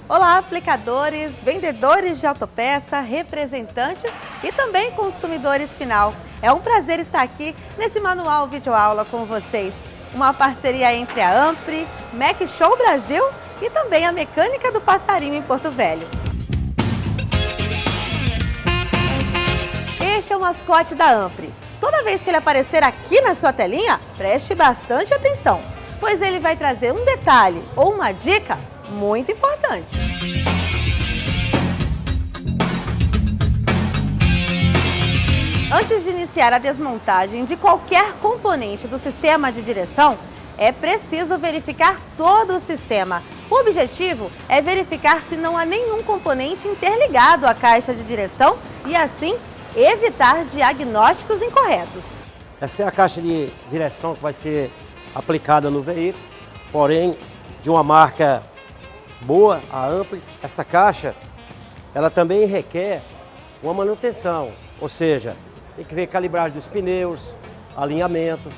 Olá, aplicadores, vendedores de autopeça, representantes e também consumidores final. É um prazer estar aqui nesse manual videoaula com vocês. Uma parceria entre a Ampre, Mac Show Brasil e também a Mecânica do Passarinho em Porto Velho. Este é o mascote da Ampre. Toda vez que ele aparecer aqui na sua telinha, preste bastante atenção, pois ele vai trazer um detalhe ou uma dica muito importante. Antes de iniciar a desmontagem de qualquer componente do sistema de direção, é preciso verificar todo o sistema. O objetivo é verificar se não há nenhum componente interligado à caixa de direção e, assim, evitar diagnósticos incorretos. Essa é a caixa de direção que vai ser aplicada no veículo, porém de uma marca boa, a Ampre. Essa caixa, ela também requer uma manutenção, ou seja, tem que ver calibragem dos pneus, alinhamento,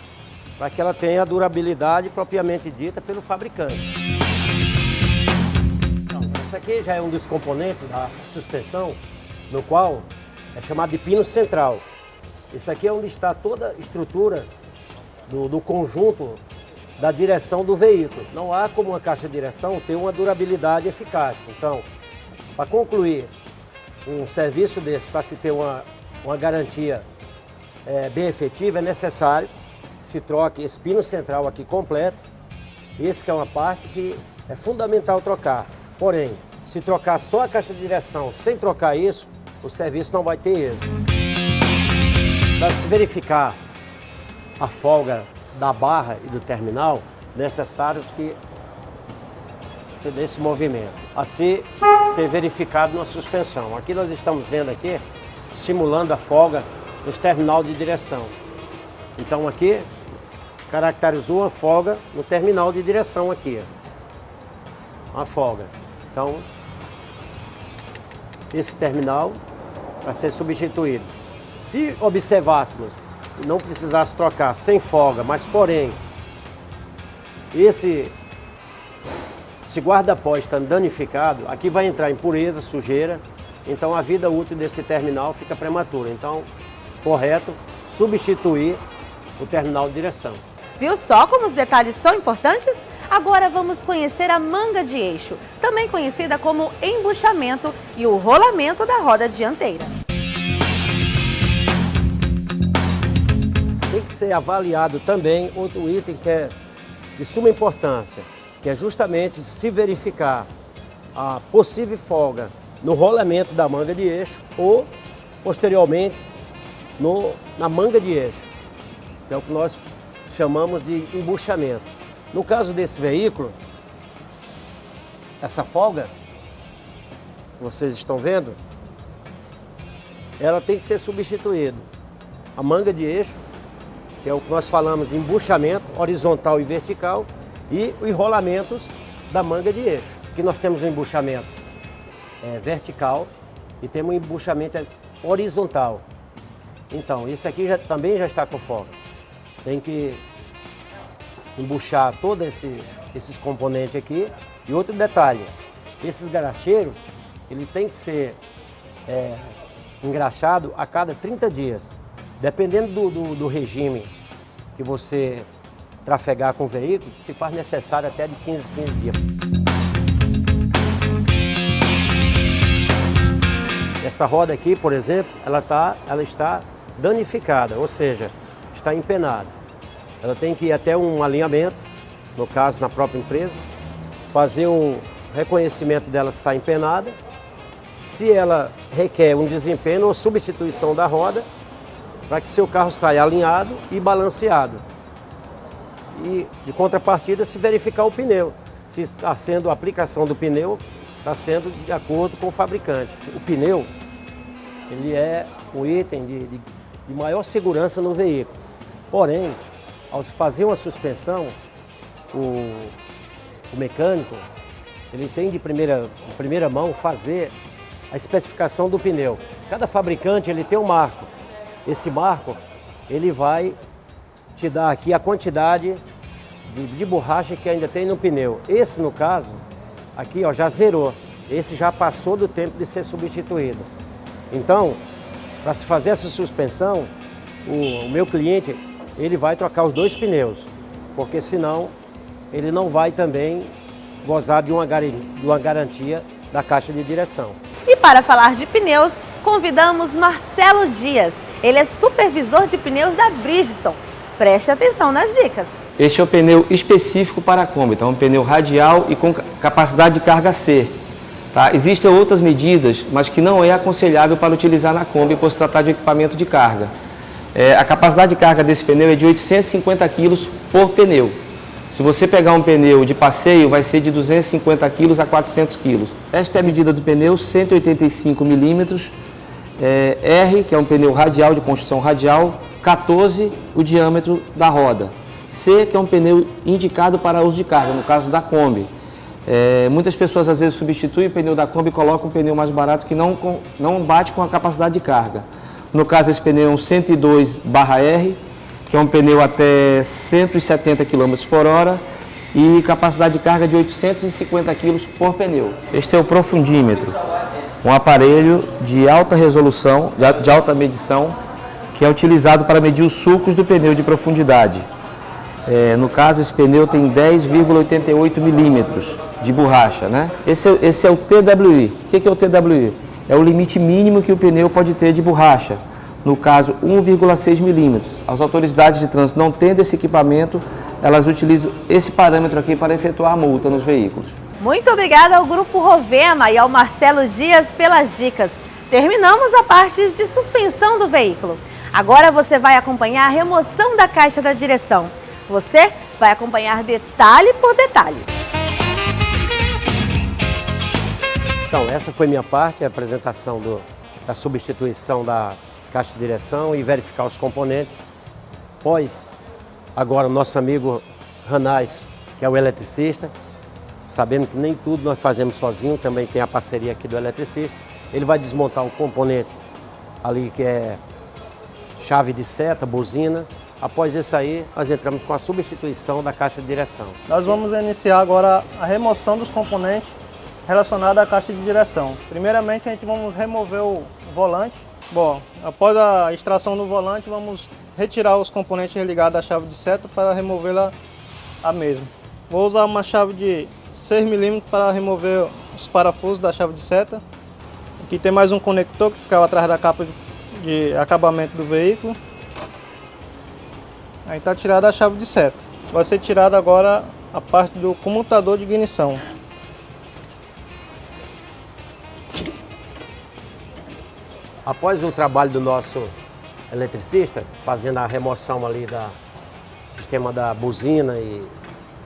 para que ela tenha a durabilidade propriamente dita pelo fabricante. Então, esse aqui já é um dos componentes da suspensão, no qual é chamado de pino central. Esse aqui é onde está toda a estrutura do conjunto da direção do veículo. Não há como uma caixa de direção ter uma durabilidade eficaz. Então, para concluir um serviço desse, para se ter uma garantia bem efetiva, é necessário que se troque esse pino central aqui completo. Esse que é uma parte que é fundamental trocar. Porém, se trocar só a caixa de direção sem trocar isso, o serviço não vai ter êxito. Para se verificar a folga da barra e do terminal, necessário que se dê esse movimento, assim ser verificado na suspensão. Aqui nós estamos vendo aqui, simulando a folga nos terminal de direção. Então aqui, caracterizou a folga no terminal de direção aqui, ó. A folga. Então, esse terminal vai ser substituído. Se observássemos e não precisasse trocar sem folga, mas porém esse guarda-pó está danificado, aqui vai entrar impureza, sujeira, então a vida útil desse terminal fica prematura. Então, correto substituir o terminal de direção. Viu só como os detalhes são importantes? Agora vamos conhecer a manga de eixo, também conhecida como embuchamento, e o rolamento da roda dianteira. Tem que ser avaliado também outro item que é de suma importância, que é justamente se verificar a possível folga no rolamento da manga de eixo ou, posteriormente, na manga de eixo, que é o que nós chamamos de embuchamento. No caso desse veículo, essa folga que vocês estão vendo, ela tem que ser substituída. A manga de eixo, que é o que nós falamos de embuchamento horizontal e vertical, e os rolamentos da manga de eixo. Aqui nós temos um embuchamento vertical e temos um embuchamento horizontal. Então, esse aqui também já está com folga. Tem que embuchar todos esses componentes aqui. E outro detalhe, esses garacheiros, ele tem que ser engraxado a cada 30 dias. Dependendo do regime que você trafegar com o veículo, se faz necessário até de 15 dias. Essa roda aqui, por exemplo, ela está danificada, ou seja, está empenada. Ela tem que ir até um alinhamento, no caso na própria empresa, fazer um reconhecimento dela se está empenada. Se ela requer um desempenho ou substituição da roda, para que seu carro saia alinhado e balanceado. E, de contrapartida, se verificar o pneu. Se está sendo a aplicação do pneu, está sendo de acordo com o fabricante. O pneu, ele é um item de maior segurança no veículo. Porém, ao fazer uma suspensão, o mecânico, ele tem de primeira mão fazer a especificação do pneu. Cada fabricante ele tem um marco. Esse marco, ele vai te dar aqui a quantidade de borracha que ainda tem no pneu. Esse, no caso, aqui ó, já zerou. esse já passou do tempo de ser substituído. Então, para se fazer essa suspensão, o meu cliente, ele vai trocar os 2 pneus, porque senão ele não vai também gozar de uma garantia da caixa de direção. E para falar de pneus, convidamos Marcelo Dias. Ele é supervisor de pneus da Bridgestone. Preste atenção nas dicas. Este é o pneu específico para a Kombi, então é um pneu radial e com capacidade de carga C. Tá? Existem outras medidas, mas que não é aconselhável para utilizar na Kombi, por se tratar de equipamento de carga. A capacidade de carga desse pneu é de 850 kg por pneu. Se você pegar um pneu de passeio, vai ser de 250 kg a 400 kg. Esta é a medida do pneu, 185 milímetros, R, que é um pneu radial, de construção radial, 14 o diâmetro da roda. C, que é um pneu indicado para uso de carga, no caso da Kombi. Muitas pessoas às vezes substituem o pneu da Kombi e colocam um pneu mais barato que não bate com a capacidade de carga. No caso, esse pneu é um 102/R, que é um pneu até 170 km por hora e capacidade de carga de 850 kg por pneu. Este é o profundímetro, um aparelho de alta resolução, de alta medição, que é utilizado para medir os sulcos do pneu de profundidade. No caso, esse pneu tem 10,88 milímetros de borracha, né? Esse é o TWI. O que é o TWI? É o limite mínimo que o pneu pode ter de borracha. No caso, 1,6 milímetros. As autoridades de trânsito, não tendo esse equipamento, elas utilizam esse parâmetro aqui para efetuar a multa nos veículos. Muito obrigada ao Grupo Rovema e ao Marcelo Dias pelas dicas. Terminamos a parte de suspensão do veículo. Agora você vai acompanhar a remoção da caixa da direção. Você vai acompanhar detalhe por detalhe. Então, essa foi minha parte, a apresentação da substituição da caixa de direção e verificar os componentes. Pois, agora o nosso amigo Ranais, que é o eletricista, sabendo que nem tudo nós fazemos sozinho, também tem a parceria aqui do eletricista. Ele vai desmontar o componente ali que é chave de seta, buzina. Após isso aí, nós entramos com a substituição da caixa de direção. Nós vamos iniciar agora a remoção dos componentes relacionados à caixa de direção. Primeiramente, a gente vamos remover o volante. Bom, após a extração do volante, vamos retirar os componentes ligados à chave de seta para removê-la a mesma. Vou usar uma chave de 6 mm para remover os parafusos da chave de seta. Aqui tem mais um conector que ficava atrás da capa de acabamento do veículo. Aí está tirada a chave de seta. Vai ser tirada agora a parte do comutador de ignição. Após o trabalho do nosso eletricista, fazendo a remoção ali do sistema da buzina e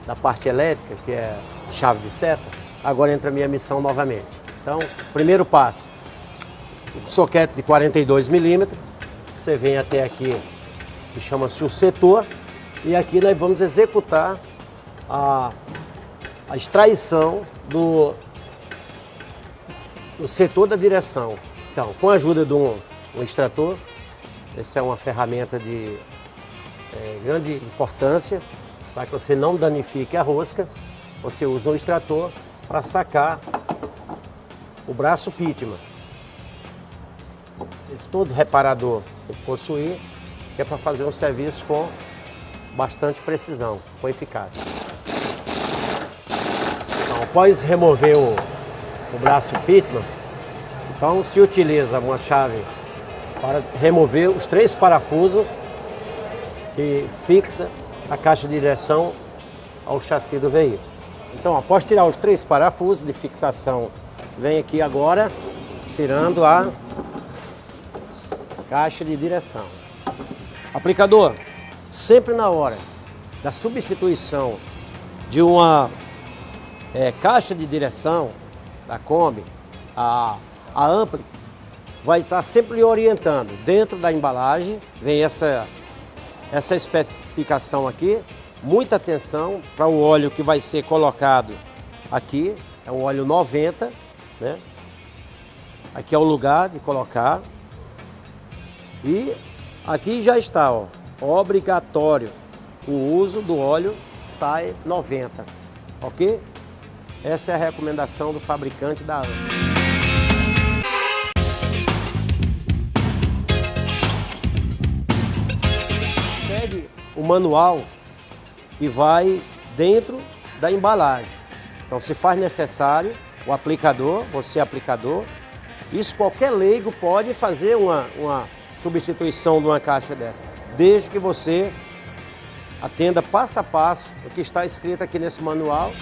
da parte elétrica, que é chave de seta, agora entra a minha missão novamente. Então, primeiro passo, o soquete de 42 milímetros, você vem até aqui, que chama-se o setor, e aqui nós vamos executar a extraição do setor da direção. Então, com a ajuda de um extrator, essa é uma ferramenta de grande importância, para que você não danifique a rosca, você usa um extrator para sacar o braço Pitman. Esse todo reparador tem que possuir, que é para fazer um serviço com bastante precisão, com eficácia. Então, após remover o braço Pitman, então se utiliza uma chave para remover os 3 parafusos que fixa a caixa de direção ao chassi do veículo. Então, após tirar os 3 parafusos de fixação, vem aqui agora tirando a caixa de direção. Aplicador, sempre na hora da substituição de uma caixa de direção da Kombi, a Ampli vai estar sempre lhe orientando. Dentro da embalagem vem essa especificação aqui. Muita atenção para o óleo que vai ser colocado aqui. É um óleo 90, né? Aqui é o lugar de colocar. E aqui já está, ó, obrigatório o uso do óleo SAE 90, ok? Essa é a recomendação do fabricante da AN. Segue o manual que vai dentro da embalagem. Então, se faz necessário, o aplicador, você aplicador, isso qualquer leigo pode fazer uma substituição de uma caixa dessa, desde que você atenda passo a passo o que está escrito aqui nesse manual.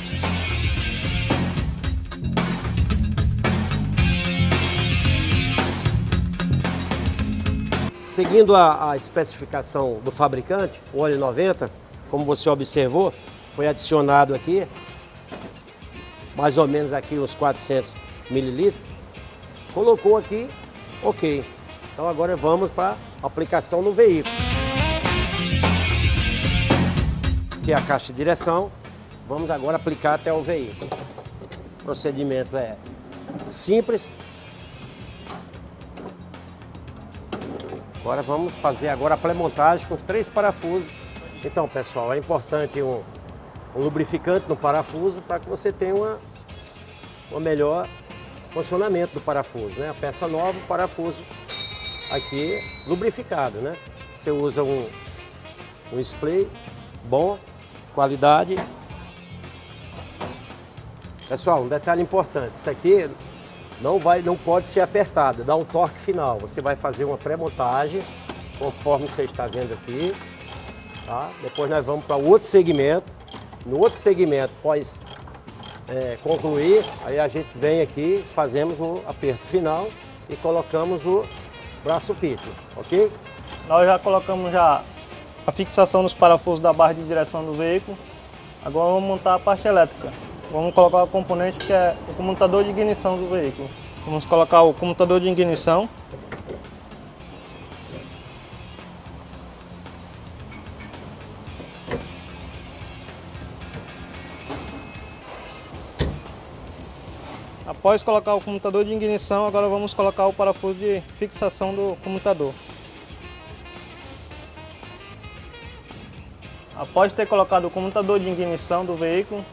Seguindo a especificação do fabricante, o óleo 90, como você observou, foi adicionado aqui, mais ou menos aqui uns 400 mililitros, colocou aqui, ok. Então agora vamos para a aplicação no veículo. Aqui é a caixa de direção, vamos agora aplicar até o veículo. O procedimento é simples. Agora vamos fazer agora a pré-montagem com os 3 parafusos. Então, pessoal, é importante um lubrificante no parafuso para que você tenha um melhor funcionamento do parafuso, né? A peça nova, o parafuso aqui lubrificado, né? Você usa um spray bom, qualidade. Pessoal, um detalhe importante, isso aqui não pode ser apertado, dá um torque final. Você vai fazer uma pré-montagem, conforme você está vendo aqui. Tá? Depois nós vamos para o outro segmento. No outro segmento, após concluir, aí a gente vem aqui, fazemos o aperto final e colocamos o braço pitman, ok? Nós já colocamos a fixação dos parafusos da barra de direção do veículo. Agora vamos montar a parte elétrica. Vamos colocar o componente que é o comutador de ignição do veículo. Vamos colocar o comutador de ignição. Após colocar o comutador de ignição, agora vamos colocar o parafuso de fixação do comutador. Após ter colocado o comutador de ignição do veículo,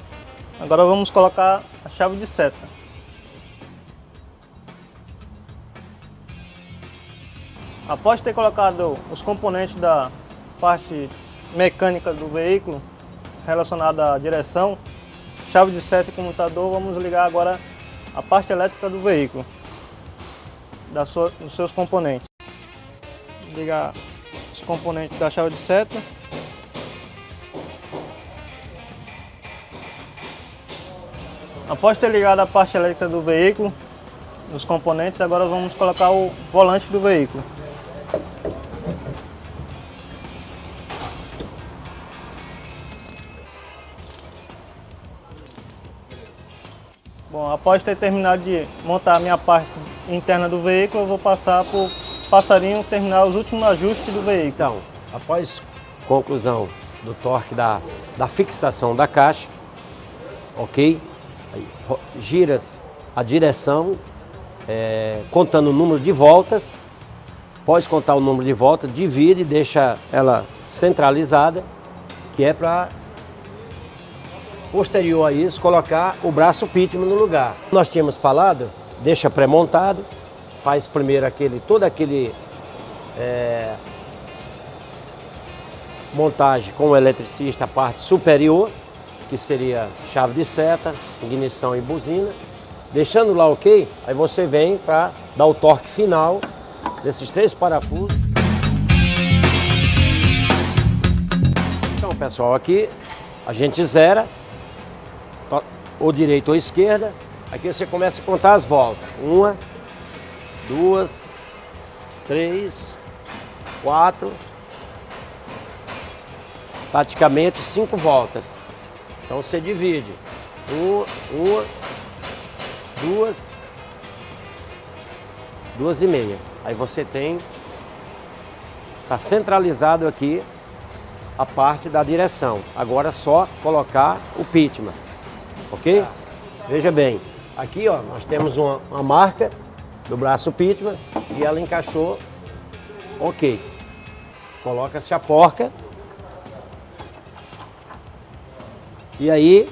agora vamos colocar a chave de seta. Após ter colocado os componentes da parte mecânica do veículo relacionada à direção, chave de seta e comutador, vamos ligar agora a parte elétrica do veículo, dos seus componentes. Ligar os componentes da chave de seta. Após ter ligado a parte elétrica do veículo, os componentes, agora vamos colocar o volante do veículo. Bom, após ter terminado de montar a minha parte interna do veículo, eu vou passar para o passarinho terminar os últimos ajustes do veículo. Então, após conclusão do torque da fixação da caixa, ok? Giras a direção, contando o número de voltas. Pode contar o número de voltas, divide, deixa ela centralizada, que é para, posterior a isso, colocar o braço pitman no lugar. Nós tínhamos falado, deixa pré-montado, faz primeiro toda aquele montagem com o eletricista, a parte superior, que seria chave de seta, ignição e buzina. Deixando lá ok, aí você vem para dar o torque final desses 3 parafusos. Então, pessoal, aqui a gente zera, ou direita ou esquerda. Aqui você começa a contar as voltas. 1, 2, 3, 4, praticamente 5 voltas. Então você divide, 2 e meia. Aí você está centralizado aqui a parte da direção. Agora é só colocar o pitman, ok? Veja bem, aqui ó, nós temos uma marca do braço pitman e ela encaixou, ok. Coloca-se a porca. E aí,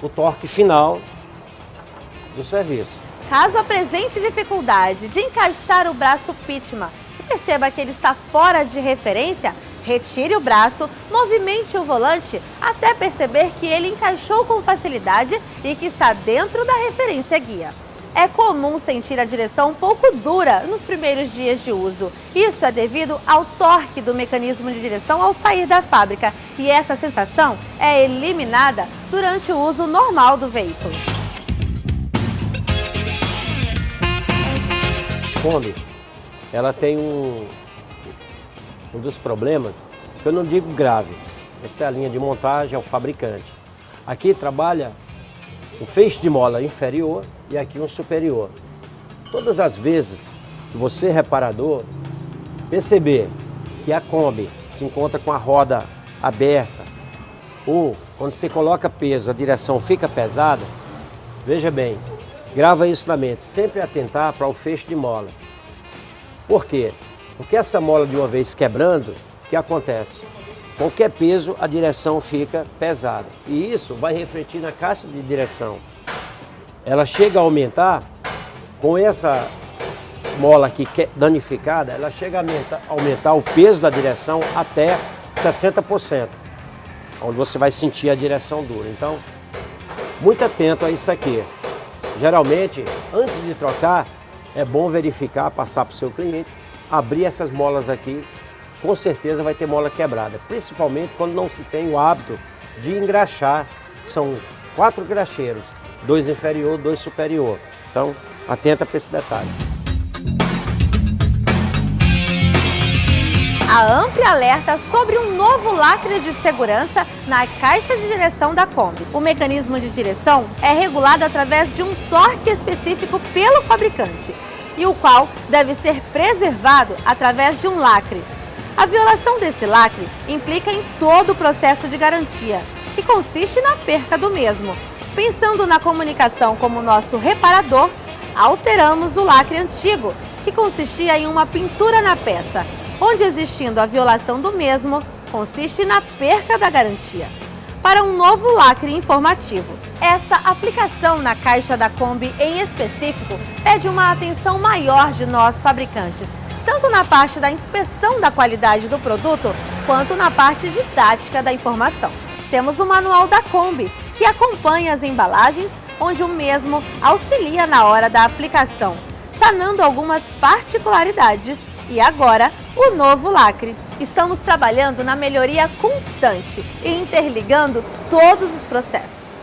o torque final do serviço. Caso apresente dificuldade de encaixar o braço Pitman e perceba que ele está fora de referência, retire o braço, movimente o volante até perceber que ele encaixou com facilidade e que está dentro da referência guia. É comum sentir a direção um pouco dura nos primeiros dias de uso. Isso é devido ao torque do mecanismo de direção ao sair da fábrica e essa sensação é eliminada durante o uso normal do veículo. A Kombi, ela tem um dos problemas, que eu não digo grave, essa é a linha de montagem, é o fabricante. Aqui trabalha um feixe de mola inferior e aqui um superior. Todas as vezes que você, reparador, perceber que a Kombi se encontra com a roda aberta ou quando você coloca peso, a direção fica pesada, veja bem, grava isso na mente, sempre atentar para o feixe de mola. Por quê? Porque essa mola de uma vez quebrando, o que acontece? Qualquer peso, a direção fica pesada. E isso vai refletir na caixa de direção. Ela chega a aumentar, com essa mola aqui danificada, ela chega a aumentar o peso da direção até 60%, onde você vai sentir a direção dura. Então, muito atento a isso aqui. Geralmente, antes de trocar, é bom verificar, passar para o seu cliente, abrir essas molas aqui, com certeza vai ter mola quebrada, principalmente quando não se tem o hábito de engraxar, são 4 engraxeiros, 2 inferior, 2 superior. Então, atenta para esse detalhe. A Ampli alerta sobre um novo lacre de segurança na caixa de direção da Kombi. O mecanismo de direção é regulado através de um torque específico pelo fabricante, e o qual deve ser preservado através de um lacre. A violação desse lacre implica em todo o processo de garantia, que consiste na perca do mesmo. Pensando na comunicação como nosso reparador, alteramos o lacre antigo, que consistia em uma pintura na peça, onde, existindo a violação do mesmo, consiste na perca da garantia. Para um novo lacre informativo, esta aplicação na caixa da Kombi em específico pede uma atenção maior de nós fabricantes, tanto na parte da inspeção da qualidade do produto, quanto na parte didática da informação. Temos o manual da Kombi, que acompanha as embalagens, onde o mesmo auxilia na hora da aplicação, sanando algumas particularidades. E agora, o novo lacre. Estamos trabalhando na melhoria constante e interligando todos os processos.